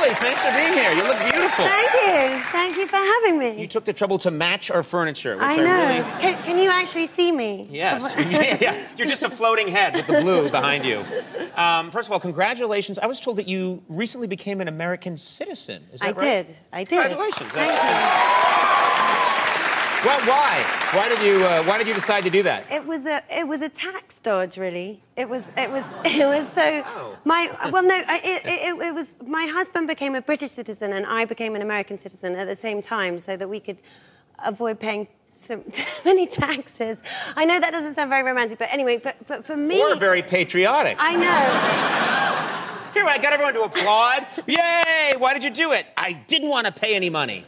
Kelly, thanks for being here. You look beautiful. Thank you. Thank you for having me. You took the trouble to match our furniture, which I know. really... Can you actually see me? Yes. Yeah. You're just a floating head with the blue behind you. First of all, congratulations. I was told that you recently became an American citizen. Is that right? I did. Congratulations. Thank you. Well, why? Why did you decide to do that? It was a tax dodge, really. It was so. Oh. It was my husband became a British citizen and I became an American citizen at the same time, so that we could avoid paying so many taxes. I know that doesn't sound very romantic, but anyway, but for me. Or very patriotic. I know. Here, I got everyone to applaud. Yay! Why did you do it? I didn't want to pay any money.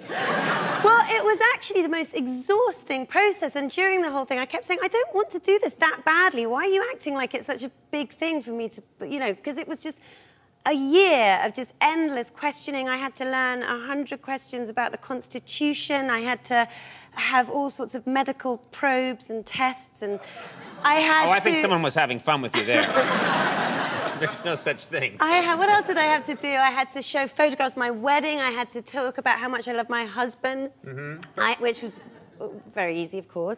Well, it was actually the most exhausting process, and during the whole thing, I kept saying, I don't want to do this that badly. Why are you acting like it's such a big thing for me to, you know, because it was just a year of just endless questioning. I had to learn 100 questions about the Constitution. I had to have all sorts of medical probes and tests, and I had I think someone was having fun with you there. There's no such thing. What else did I have to do? I had to show photographs of my wedding. I had to talk about how much I love my husband, which was very easy, of course.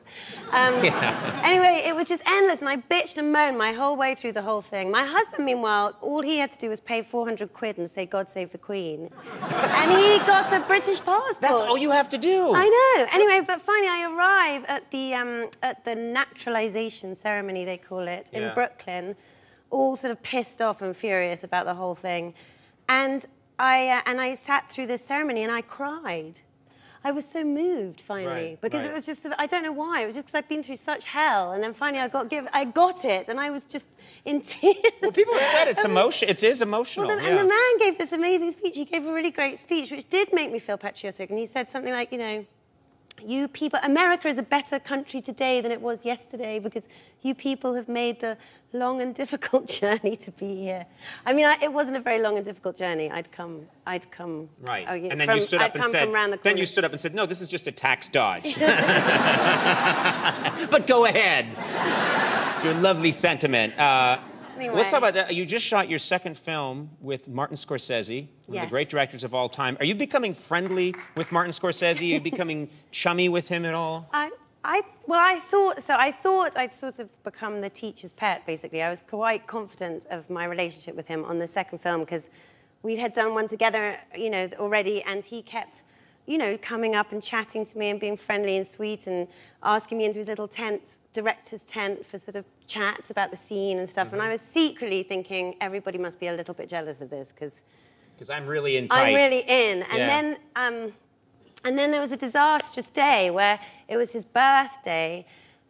Anyway, it was just endless, and I bitched and moaned my whole way through the whole thing. My husband, meanwhile, all he had to do was pay 400 quid and say, God save the Queen. And he got a British passport. That's all you have to do. I know. Anyway, but finally I arrive at the naturalization ceremony, they call it, in Brooklyn, all sort of pissed off and furious about the whole thing. And I sat through this ceremony and I cried. I was so moved, finally, because it was just, I don't know why, it was just because I'd been through such hell, and then finally I got it, and I was just in tears. Well, people have said it's emotional. It is emotional. Well, and the man gave this amazing speech. He gave a really great speech, which did make me feel patriotic, and he said something like, you know, you people, America is a better country today than it was yesterday because you people have made the long and difficult journey to be here. I mean, it wasn't a very long and difficult journey. I'd come. Right. Oh, and then you stood up and said. Then you stood up and said, "No, this is just a tax dodge." But go ahead. It's your lovely sentiment. Anyway. Let's talk about that. You just shot your second film with Martin Scorsese, one of the great directors of all time. Are you becoming friendly with Martin Scorsese? Are you becoming chummy with him at all? I thought so. I thought I'd sort of become the teacher's pet, basically. I was quite confident of my relationship with him on the second film because we had done one together, you know, already, and he kept, you know, coming up and chatting to me and being friendly and sweet and asking me into his little tent, director's tent, for sort of chats about the scene and stuff. And I was secretly thinking everybody must be a little bit jealous of this because I'm really in tight. I'm really in. And then there was a disastrous day where it was his birthday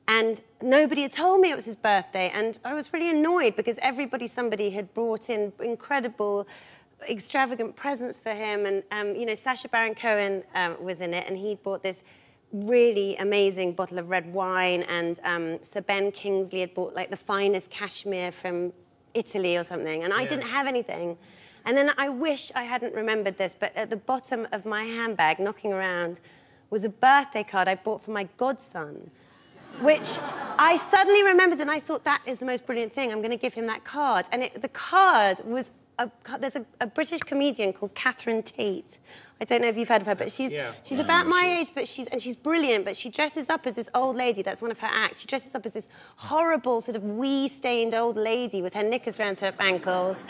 and nobody had told me it was his birthday, and I was really annoyed because somebody had brought in incredible, extravagant presents for him, and you know, Sacha Baron Cohen was in it, and he bought this really amazing bottle of red wine, and Sir Ben Kingsley had bought like the finest cashmere from Italy or something, and I didn't have anything. And then I wish I hadn't remembered this, but at the bottom of my handbag, knocking around, was a birthday card I bought for my godson, which I suddenly remembered, and I thought, that is the most brilliant thing. I'm going to give him that card. And the card was, there's a British comedian called Catherine Tate. I don't know if you've heard of her, but she's about my age, but she's brilliant, but she dresses up as this old lady. That's one of her acts. She dresses up as this horrible sort of wee-stained old lady with her knickers around her ankles.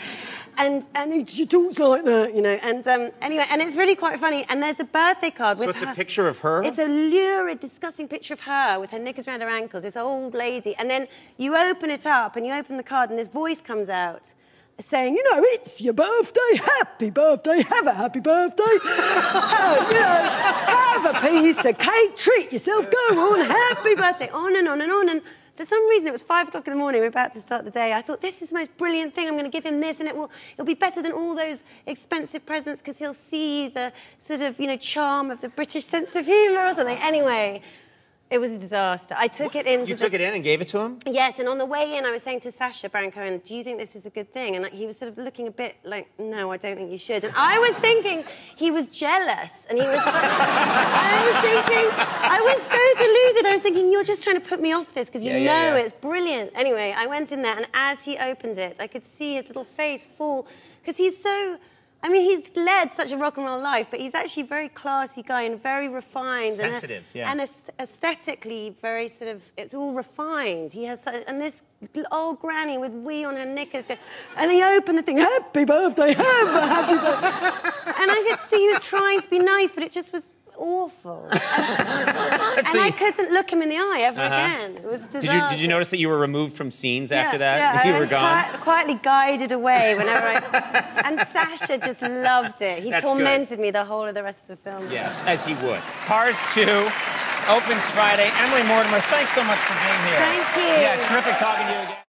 And she talks like that, you know. And anyway, and it's really quite funny. And there's a birthday card with her. So it's a picture of her? It's a lurid, disgusting picture of her with her knickers around her ankles, this old lady. And then you open it up and you open the card and this voice comes out saying, you know, it's your birthday, happy birthday, have a happy birthday. You know, have a piece of cake, treat yourself, go on, happy birthday, on and on and on. And for some reason, it was 5 o'clock in the morning, we were about to start the day. I thought, this is the most brilliant thing, I'm going to give him this, and it'll be better than all those expensive presents because he'll see the sort of, you know, charm of the British sense of humour or something. Anyway, it was a disaster. I took it in. You took it in and gave it to him? Yes, and on the way in, I was saying to Sacha Baron Cohen, do you think this is a good thing? And he was sort of looking a bit like, no, I don't think you should. And I was thinking he was jealous, and he was trying... I was so deluded. I was thinking, you're just trying to put me off this, because you know it's brilliant. Anyway, I went in there, and as he opened it, I could see his little face fall, because he's so... I mean, he's led such a rock and roll life, but he's actually a very classy guy and very refined. Sensitive, and aesthetically very sort of, it's all refined. He has, and this old granny with wee on her knickers, and he opened the thing, happy birthday, happy birthday. And I could see he was trying to be nice, but it just was awful. And I couldn't look him in the eye ever again. It was a disaster. Did you notice that you were removed from scenes after that? Yeah, you were gone? Quietly guided away whenever And Sasha just loved it. He tormented me the whole of the rest of the film. Yes, as he would. Cars 2 opens Friday. Emily Mortimer, thanks so much for being here. Thank you. Yeah, terrific talking to you again.